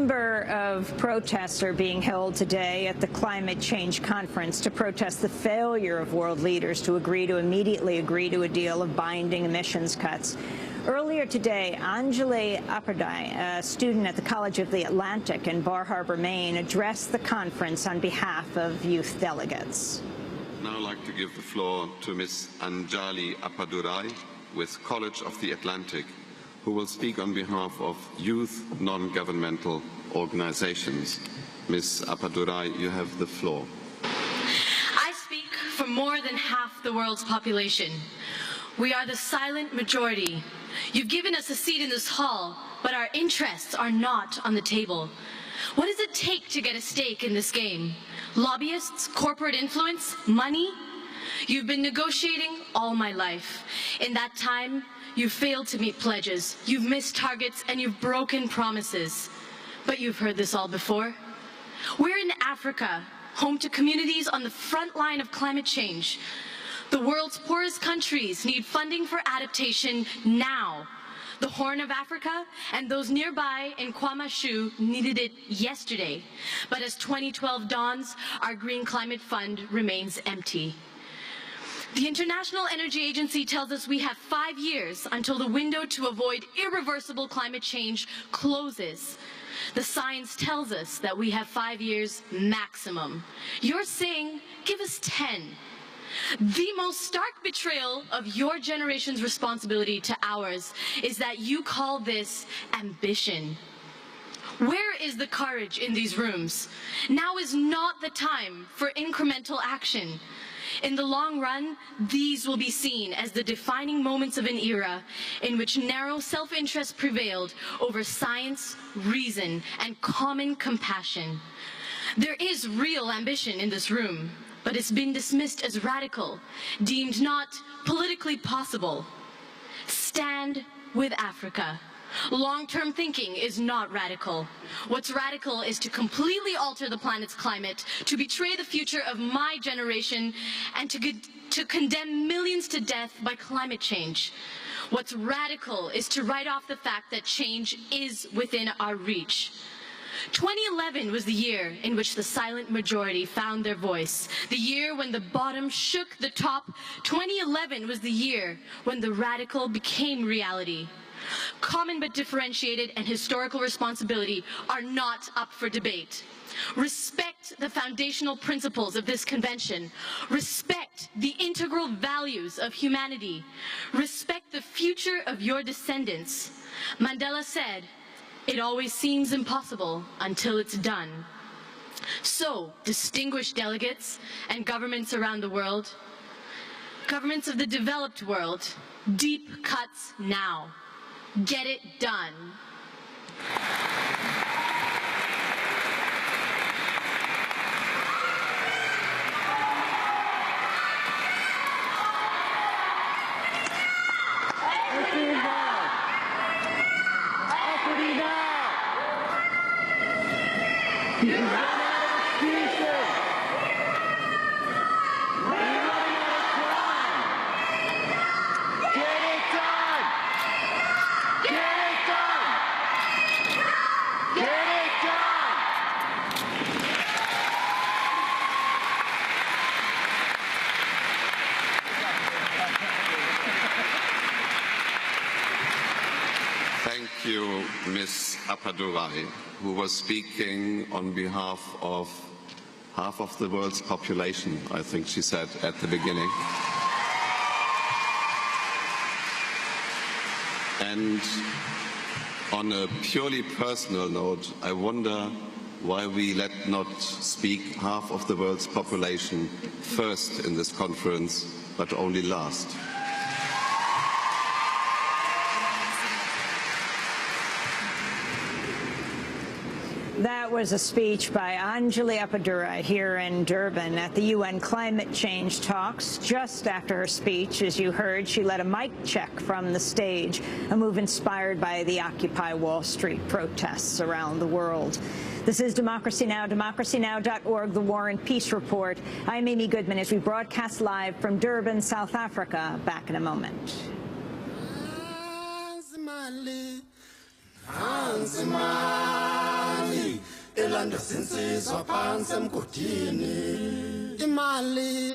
number of protests are being held today at the climate change conference to protest the failure of world leaders to immediately agree to a deal of binding emissions cuts. Earlier today, Anjali Appadurai, a student at the College of the Atlantic in Bar Harbor, Maine, addressed the conference on behalf of youth delegates. Now I'd like to give the floor to Ms. Anjali Appadurai with College of the Atlantic, who will speak on behalf of youth non-governmental organizations. Ms. Appadurai, you have the floor. I speak for more than half the world's population. We are the silent majority. You've given us a seat in this hall, but our interests are not on the table. What does it take to get a stake in this game? Lobbyists, corporate influence, money? You've been negotiating all my life. In that time, you've failed to meet pledges, you've missed targets, and you've broken promises. But you've heard this all before. We're in Africa, home to communities on the front line of climate change. The world's poorest countries need funding for adaptation now. The Horn of Africa and those nearby in Kwamashu needed it yesterday. But as 2012 dawns, our Green Climate Fund remains empty. The International Energy Agency tells us we have 5 years until the window to avoid irreversible climate change closes. The science tells us that we have 5 years maximum. You're saying, give us 10. The most stark betrayal of your generation's responsibility to ours is that you call this ambition. Where is the courage in these rooms? Now is not the time for incremental action. In the long run, these will be seen as the defining moments of an era in which narrow self-interest prevailed over science, reason, and common compassion. There is real ambition in this room, but it's been dismissed as radical, deemed not politically possible. Stand with Africa. Long-term thinking is not radical. What's radical is to completely alter the planet's climate, to betray the future of my generation, and to condemn millions to death by climate change. What's radical is to write off the fact that change is within our reach. 2011 was the year in which the silent majority found their voice, the year when the bottom shook the top. 2011 was the year when the radical became reality. Common but differentiated and historical responsibility are not up for debate. Respect the foundational principles of this convention. Respect the integral values of humanity. Respect the future of your descendants. Mandela said, "It always seems impossible until it's done." So, distinguished delegates and governments around the world, governments of the developed world, deep cuts now. Get it done. Thank you, Ms. Appadurai, who was speaking on behalf of half of the world's population, I think she said at the beginning. And on a purely personal note, I wonder why we let not speak half of the world's population first in this conference, but only last. That was a speech by Anjali Appadurai here in Durban at the UN climate change talks. Just after her speech, as you heard, she led a mic check from the stage, a move inspired by the Occupy Wall Street protests around the world. This is Democracy Now!, democracynow.org, the War and Peace Report. I'm Amy Goodman as we broadcast live from Durban, South Africa. Back in a moment. Anjali. Sinsizwa phansi emgodini imali